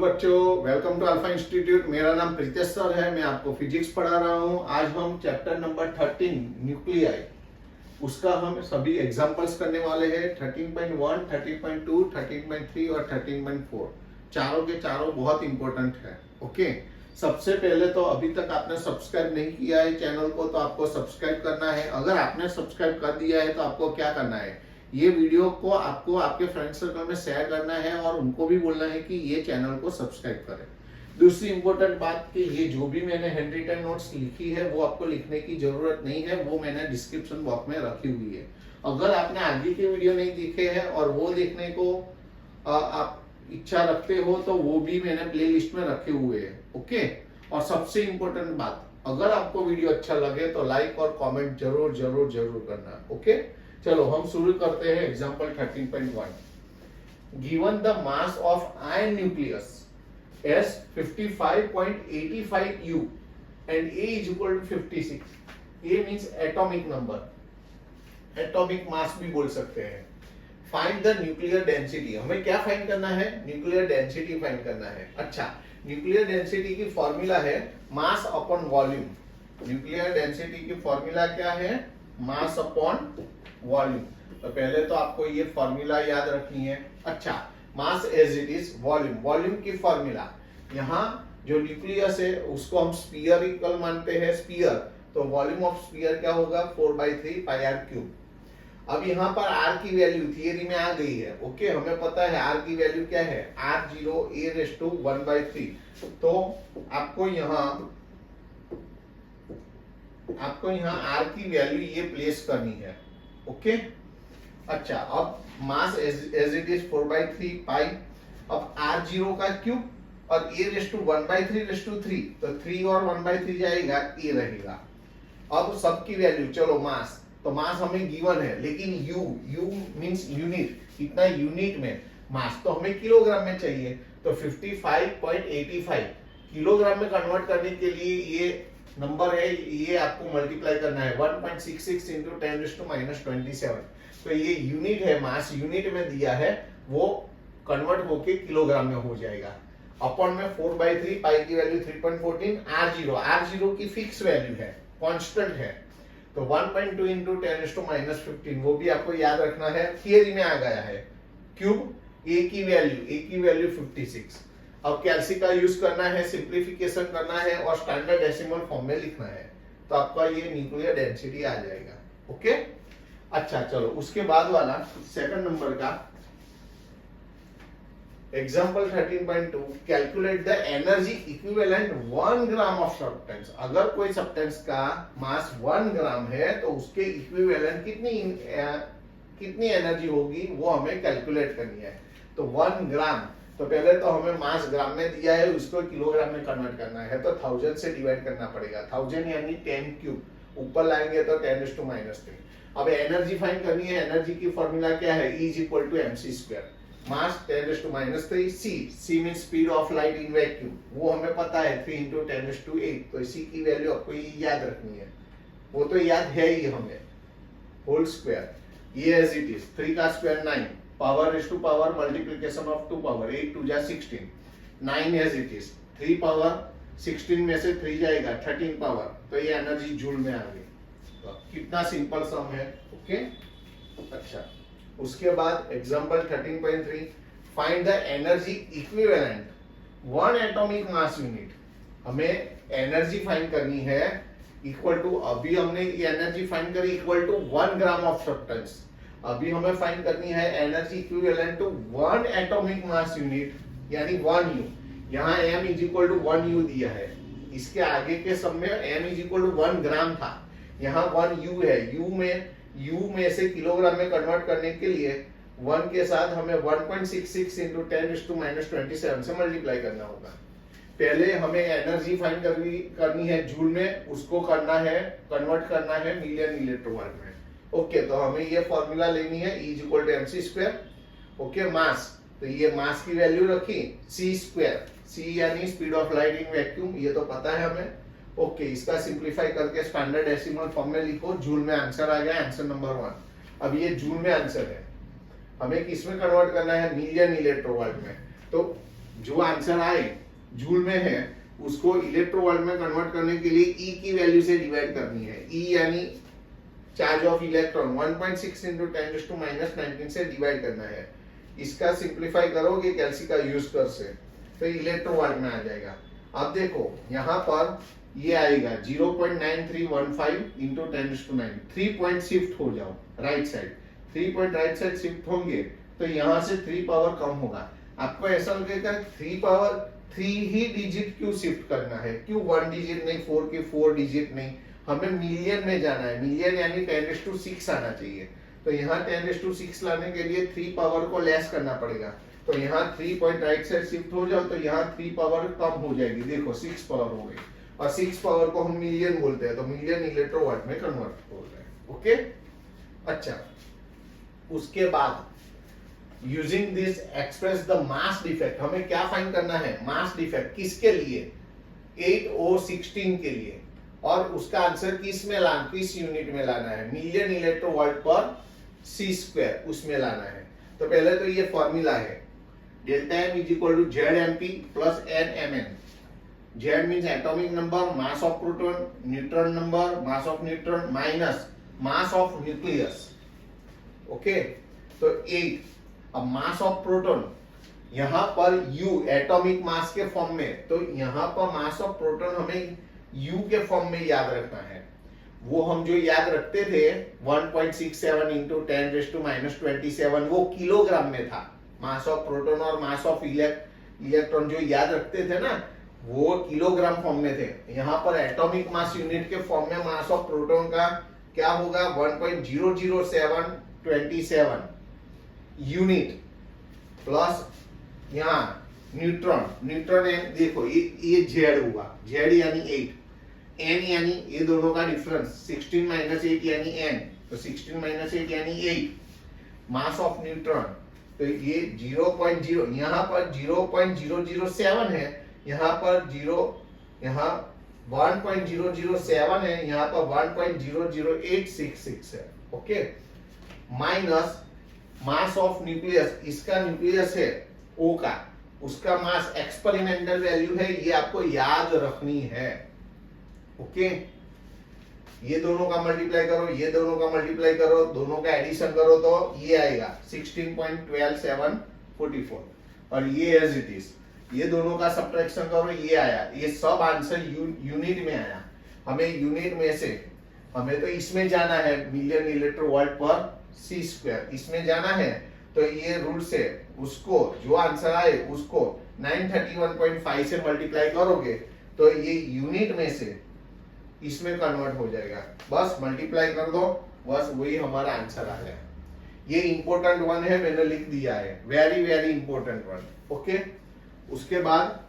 बच्चों, welcome to alpha institute. मेरा नाम प्रीतेश सर है। मैं आपको फिजिक्स पढ़ा रहा हूँ। आज हम चैप्टर नंबर 13 न्यूक्लियाई, उसका हम सभी एग्जांपल्स करने वाले हैं। 13.1, 13.2, 13.3 और 13.4 चारों के चारों बहुत इंपॉर्टेंट है। ओके, सबसे पहले तो अभी तक आपने सब्सक्राइब नहीं किया है चैनल को, तो आपको सब्सक्राइब करना है। अगर आपने सब्सक्राइब कर दिया है तो आपको क्या करना है, ये वीडियो को आपको आपके फ्रेंड सर्कल में शेयर करना है और उनको भी बोलना है कि ये चैनल को सब्सक्राइब करें। दूसरी इंपॉर्टेंट बात कि ये जो भी मैंने हैंड रिटन नोट्स लिखी है वो आपको लिखने की जरूरत नहीं है, वो मैंने डिस्क्रिप्शन बॉक्स में रखी हुई है। अगर आपने आगे के वीडियो नहीं देखे हैं और वो देखने को आप इच्छा रखते हो तो वो भी मैंने प्ले लिस्ट में रखे हुए हैं। ओके, और सबसे इंपॉर्टेंट बात, अगर आपको वीडियो अच्छा लगे तो लाइक और कमेंट जरूर जरूर जरूर करना। ओके, चलो हम शुरू करते हैं। Example 13.1, given the mass of ion nucleus S 55.85 U and A is equal to 56. A means atomic number, atomic mass भी बोल सकते हैं। Find the nuclear density. हमें क्या फाइंड करना है? न्यूक्लियर डेंसिटी फाइंड करना है। अच्छा, न्यूक्लियर डेंसिटी की फॉर्मूला है mass upon volume. Nuclear density की फॉर्मूला क्या है? Mass upon volume. तो पहले तो आपको ये फॉर्मूला याद रखनी है। अच्छा, mass as it is volume, volume की फॉर्मूला, यहाँ जो न्यूक्लियस है उसको हम स्फीयरिकल मानते हैं, स्फीयर, तो वॉल्यूम ऑफ स्फीयर क्या होगा? 4/3 पाई आर क्यूब। अब यहाँ पर आर की वैल्यू थियरी में आ गई है। ओके, हमें पता है आर की वैल्यू क्या है, R0 A⁻⁴ तो आपको यहाँ आर की वैल्यू ये प्लेस करनी है। ओके, अच्छा, अब मास एज इट इज 4/3 पाई, अब R0 का क्यूब और A⁻⁴/3, तो 3 और 1/3 जाएगा, A रहेगा। अब सबकी वैल्यू, चलो मास, तो मास हमें गिवन है, लेकिन यू मींस यूनिट, कितना यूनिट में मास, तो हमें किलोग्राम में चाहिए। तो 55.85 किलोग्राम में कन्वर्ट करने के लिए ये नंबर है, ये आपको मल्टीप्लाई करना है 1.66 इंटू 10⁻⁻27। तो ये यूनिट है, मास यूनिट में दिया है, वो कन्वर्ट होके किलोग्राम में हो जाएगा। अपॉन में 4/3, पाई की वैल्यू 3.14, R0 की फिक्स वैल्यू है, कांस्टेंट है, तो 1.2 इंटू 10⁻⁻15, वो भी आपको याद रखना है, थियरी में आ गया है। क्यूब, ए की वैल्यू 56। अब कैल्सी का यूज करना है, सिंप्लीफिकेशन करना है और स्टैंडर्ड डेसिमल फॉर्म में लिखना है, तो आपका ये न्यूक्लियर डेंसिटी आ जाएगा। ओके, अच्छा चलो उसके बाद वाला सेकंड नंबर का example 13.2, calculate the energy equivalent 1 gram of substance. अगर कोई सब्सटेंस का मास 1 ग्राम है तो उसके इक्विवेलेंट कितनी एनर्जी होगी वो हमें कैलकुलेट करनी है। तो 1 ग्राम, तो पहले तो हमें मास ग्राम में दिया है, उसको किलोग्राम में कन्वर्ट करना है, तो 1000 से डिवाइड करना पड़ेगा। 1000 यानी 10 क्यूब, ऊपर लाएंगे तो 10⁻⁻3। अब एनर्जी फाइंड करनी है। एनर्जी की फॉर्मूला क्या है? E = mc²। Mass 10⁻³ c mean speed of light in vacuum, वो हमें पता है 3 × 10⁸ तो c की वैल्यू आपको ये याद रखनी है, वो तो याद है ही हमें, होल स्क्वायर, ये एज इट इज, 3 का square 9, power raise to power multiplication of 2 power, 8 2 जा 16, 9 एज इट इज, 3 पावर 16 में से 3 जाएगा 13 पावर, तो ये एनर्जी जूल में आ गई। तो कितना सिंपल सम है। ओके, अच्छा, उसके बाद example 13.3, find the energy equivalent 1 atomic mass unit. हमें एनर्जी फाइंड करनी है इक्वल टू, अभी हमने ये एनर्जी फाइंड करी equal to 1 gram of substance, अभी हमें फाइंड करनी है energy equivalent to 1 atomic mass unit यानी 1 U। यहाँ m = 1 U दिया है, इसके आगे के सब में m = 1 ग्राम था, यहाँ 1 U है। U में से किलोग्राम में कन्वर्ट करने के लिए 1 के साथ हमें 1.66 इंटू 10⁻⁻27 से मल्टीप्लाई करना होगा। पहले हमें एनर्जी फाइंड करनी है जूल में, उसको करना है, कन्वर्ट करना है मिलियन इलेक्ट्रोवोल्ट में। ओके, तो हमें ये फॉर्मूला लेनी है, E = mc²। ओके, मास, तो ये मास की वैल्यू रखी c², c यानी speed of light in vacuum, ये तो पता है हमें। ओके, इसका सिंप्लीफाई करके स्टैंडर्ड डेसिमल फॉर्म में लिखो, जूल में आंसर आ गया, आंसर नंबर 1। अब ये जूल में आंसर है, हमें किस में कन्वर्ट करना है? मिलियन इलेक्ट्रोवोल्ट में। तो जो आंसर आए जूल में है उसको इलेक्ट्रोवोल्ट में कन्वर्ट करने के लिए ई की वैल्यू से डिवाइड करनी है। ई यानी चार्ज ऑफ इलेक्ट्रॉन 1.6 इंटू 10⁻⁻19 से डिवाइड करना है। इसका सिंप्लीफाई करोगे कैल्सी का यूज कर से तो इलेक्ट्रोवोल्ट में आ जाएगा। अब देखो यहाँ पर ये आएगा 0.9315 इंटू 10⁻⁹। 3 पॉइंट शिफ्ट हो जाओ right side, 3 point right side shift होंगे तो यहाँ से 3 पावर कम होगा। आपको ऐसा लगेगा 3 पावर 3 ही डिजिट क्यों शिफ्ट करना है, क्यों 1 डिजिट नहीं, 4 के 4 डिजिट नहीं, हमें मिलियन में जाना है। मिलियन यानी 10⁻6 आना चाहिए। तो यहाँ 10⁻6 लाने के लिए 3 पावर को लेस करना पड़ेगा। तो यहाँ 3 पॉइंट राइट साइड शिफ्ट हो जाओ तो यहाँ 3 पावर कम हो जाएगी। देखो 6 पावर हो गई और 6 पावर को हम मिलियन बोलते हैं तो मिलियन इलेक्ट्रोवाट में कन्वर्ट हो रहा है। ओके, अच्छा, उसके बाद using this express the mass defect. हमें क्या फाइंड करना है, मास डिफेक्ट किसके लिए, 8O16 के लिए, और उसका आंसर किस यूनिट में लाना है, मिलियन इलेक्ट्रोवोल्ट पर सी स्क्वायर उसमें लाना है। तो पहले तो ये फॉर्मूला है delta M is equal to Z MP plus N M N. Z means atomic number, mass of proton, neutron number, mass of neutron minus mass of nucleus. Okay, तो 8। अब मास ऑफ प्रोटॉन यहां पर U atomic mass के form में, तो यहां पर मास of proton हमें U के फॉर्म में याद रखना है। वो हम जो याद रखते थे 1.67 इंटू 10⁻⁻27 वो किलोग्राम में था। मास ऑफ प्रोटॉन और मास ऑफ इलेक्ट्रॉन जो याद रखते थे ना वो किलोग्राम फॉर्म में थे। यहाँ पर एटॉमिक मास यूनिट के फॉर्म में मास ऑफ प्रोटॉन का क्या होगा 1.00727 यूनिट प्लस यहाँ न्यूट्रॉन देखो ये जेड हुआ, जेड यानी 8, एन यानी ये दोनों का डिफरेंस 16 माइनस 8 यानी एन, तो 16 माइनस 8 यानी 8। मास ऑफ न्यूट्रॉन तो ये 0.0, यहाँ पर 0.007 है, यहाँ पर 1.007 है, यहाँ पर 1.00866 है। Okay, minus mass of nucleus, इसका न्यूक्लियस है O का, उसका मास एक्सपेरिमेंटल वैल्यू है, ये आपको याद रखनी है। ओके, ये दोनों का मल्टीप्लाई करो, ये दोनों का मल्टीप्लाई करो, दोनों का एडिशन करो तो ये आएगा 16.12744 और ये एज इट इज। ये दोनों का सब्ट्रैक्शन करो, ये आया, ये सब आंसर यूनिट में आया। हमें यूनिट में से हमें तो इसमें जाना है मिलियन इलेक्ट्रोवोल्ट पर सी स्क्वायर, इसमें जाना है तो ये रूल से उसको जो आंसर आए उसको 931.5 से मल्टीप्लाई करोगे तो ये यूनिट में से इसमें कन्वर्ट हो जाएगा। बस मल्टीप्लाई कर दो, बस वही हमारा आंसर आ जाएगा। ये इंपॉर्टेंट वन है, मैंने लिख दिया है, very very important one. Okay, उसके बाद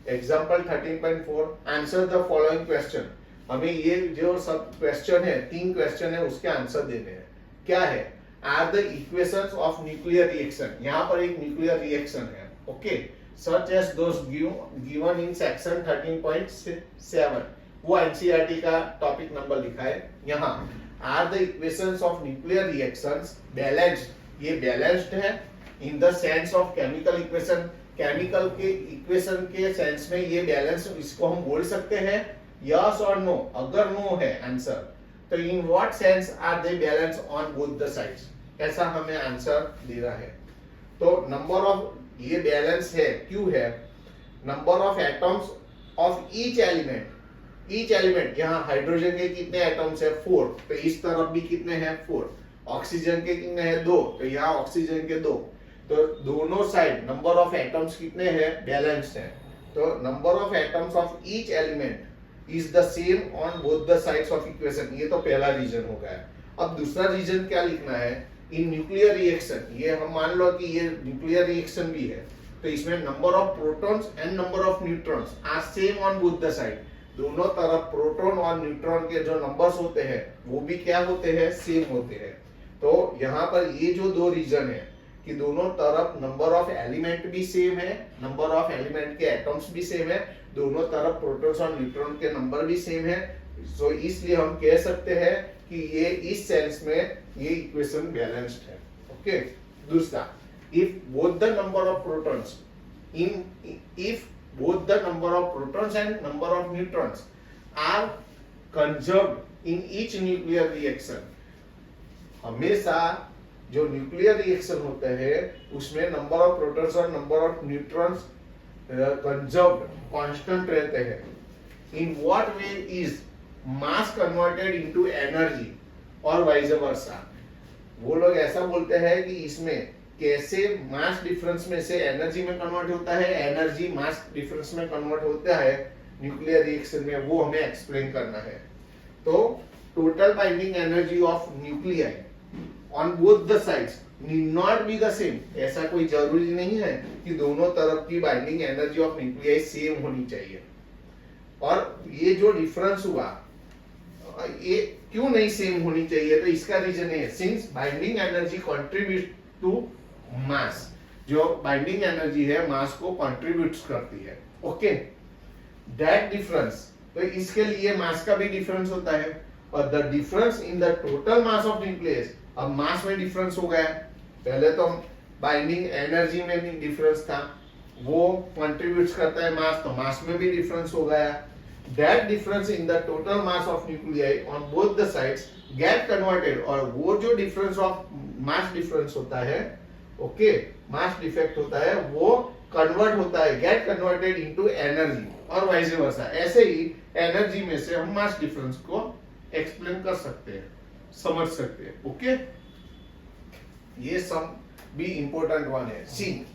example 13.4 answer the following question. हमें ये जो सब क्वेश्चन है, 3 क्वेश्चन है, उसके आंसर देने हैं। क्या है, are the equations of nuclear reaction. यहाँ पर एक न्यूक्लियर रिएक्शन है, okay, such as those given in section 13.7, वो एनसीईआरटी का टॉपिक नंबर लिखा है यहाँ। Are the equations of nuclear reactions balanced, ये बैलेंस्ड है in the sense of chemical equation, chemical के इक्वेशन के सेंस में ये बैलेंस, इसको हम बोल सकते हैं यस और नो। अगर नो है आंसर तो in what sense are they balance on both the sides, ऐसा हमें आंसर दे रहा है। तो नंबर ऑफ, ये बैलेंस है, क्यों है, number of atoms of each element, each element, यहाँ हाइड्रोजन के कितने एटम्स है 4, तो इस तरफ भी कितने हैं 4, ऑक्सीजन के कितने हैं 2, तो यहाँ ऑक्सीजन के 2, तो दोनों साइड नंबर ऑफ एटम्स कितने हैं बैलेंस्ड है। तो number of atoms of each element is the same on both the sides of equation, ये तो पहला रीजन हो गया। अब दूसरा रीजन क्या लिखना है, इन न्यूक्लियर रिएक्शन, ये हम मान लो कि ये न्यूक्लियर रिएक्शन भी है तो इसमें number of protons and number of neutrons are same on both the side, दोनों तरफ प्रोटॉन और न्यूट्रॉन के जो नंबर्स होते हैं वो भी क्या होते हैं, सेम होते हैं। तो यहाँ पर ये जो 2 रीजन है कि दोनों तरफ नंबर ऑफ एलिमेंट भी सेम है, नंबर ऑफ एलिमेंट के एटम्स भी सेम है, दोनों तरफ प्रोटॉन्स और न्यूट्रॉन के नंबर भी सेम है। सो इसलिए हम कह सकते हैं कि ये इस सेंस में ये इक्वेशन बैलेंस्ड है। ओके, दूसरा, if both the number of protons in if both the number of protons and number of neutrons are conserved in each nuclear reaction. हमेशा जो न्यूक्लियर रिएक्शन होते हैं उसमें नंबर ऑफ प्रोटॉन्स और number of neutrons conserved constant रहते हैं. In what way is mass converted into energy और vice versa. वो लोग ऐसा बोलते हैं कि इसमें कैसे मास डिफरेंस में से एनर्जी में कन्वर्ट होता है, एनर्जी मास डिफरेंस में कन्वर्ट होता है न्यूक्लियर रिएक्शन में, वो हमें एक्सप्लेन करना है. तो total binding energy of nuclei on both the sides need not be the same. ऐसा कोई जरूरी नहीं है कि दोनों तरफ की binding energy of nuclei same होनी चाहिए. और ये जो डिफरेंस हुआ ये क्यों नहीं सेम होनी चाहिए, तो इसका रीजन है since binding energy contribute to mass. जो बाइंडिंग एनर्जी है मास को कंट्रीब्यूट करती है. ओके, दैट डिफरेंस, तो इसके लिए मास का भी डिफरेंस होता है. और the difference in the total mass of nucleus, अब मास में डिफरेंस हो गया. पहले तो बाइंडिंग एनर्जी में भी डिफरेंस था, वो कंट्रीब्यूट करता है मास, तो मास में भी डिफरेंस हो गया. That difference in the total mass of nuclei on both the sides get converted, और वो जो डिफरेंस ऑफ मास डिफरेंस होता है, ओके, मास डिफेक्ट होता है, वो कन्वर्ट होता है, गेट कन्वर्टेड इनटू एनर्जी और वाइस वर्सा. ऐसे ही एनर्जी में से हम मास डिफरेंस को एक्सप्लेन कर सकते हैं, समझ सकते हैं. ओके, ये सब भी इंपॉर्टेंट वन है. See,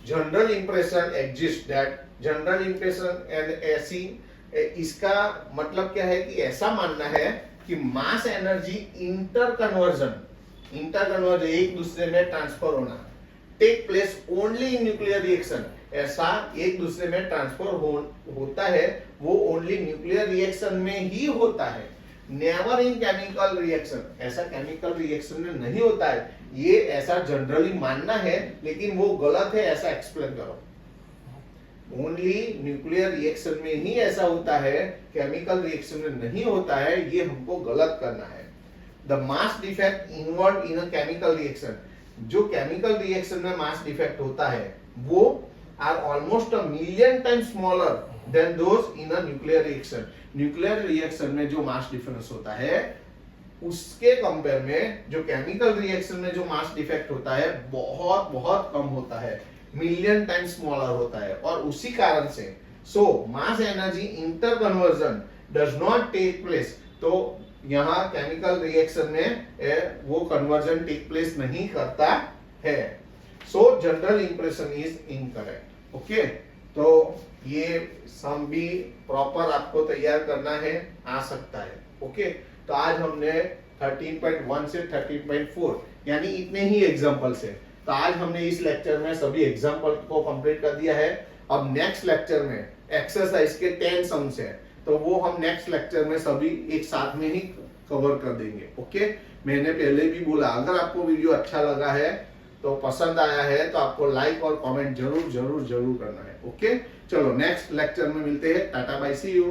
general impression exist that, general impression and ऐसी, इसका मतलब क्या है कि ऐसा मानना है कि मास एनर्जी इंटर कन्वर्जन एक दूसरे में ट्रांसफर होना take place only in nuclear reaction. ऐसा एक दूसरे में ट्रांसफर होता है, वो ओनली न्यूक्लियर रिएक्शन में ही होता है, नेवर इन केमिकल रिएक्शन. ऐसा केमिकल रिएक्शन में नहीं होता है. ये ऐसा जनरली मानना है, लेकिन वो गलत है. ऐसा एक्सप्लेन करो. ओनली न्यूक्लियर रिएक्शन में ही ऐसा होता है, केमिकल रिएक्शन में नहीं होता है. ये हमको गलत करना है. The mass defect involve in a chemical reaction, जो केमिकल रिएक्शन में मास डिफेक्ट होता है वो are almost a million time smaller than those in a nuclear reaction. Nuclear reaction में जो मास डिफरेंस होता है उसके कंपेयर में जो केमिकल रिएक्शन में जो मास डिफेक्ट होता है बहुत बहुत कम होता है, मिलियन टाइम स्मॉलर होता है. और उसी कारण से so mass energy interconversion does not take place. तो यहाँ केमिकल रिएक्शन में वो कन्वर्जन टेक प्लेस नहीं करता है. सो general impression is incorrect. Okay, तो ये सम भी प्रॉपर आपको तैयार करना है, आ सकता है. ओके, तो आज हमने 13.1 से 13.4 यानी इतने ही एग्जांपल्स है. तो आज हमने इस लेक्चर में सभी एग्जांपल को कंप्लीट कर दिया है. अब नेक्स्ट लेक्चर में एक्सरसाइज के 10 सम्स है, तो वो हम नेक्स्ट लेक्चर में सभी एक साथ में ही कवर कर देंगे. ओके, मैंने पहले भी बोला अगर आपको वीडियो अच्छा लगा है तो पसंद आया है तो आपको लाइक और कमेंट जरूर जरूर जरूर करना है. ओके, चलो नेक्स्ट लेक्चर में मिलते हैं. Tata bye, see you.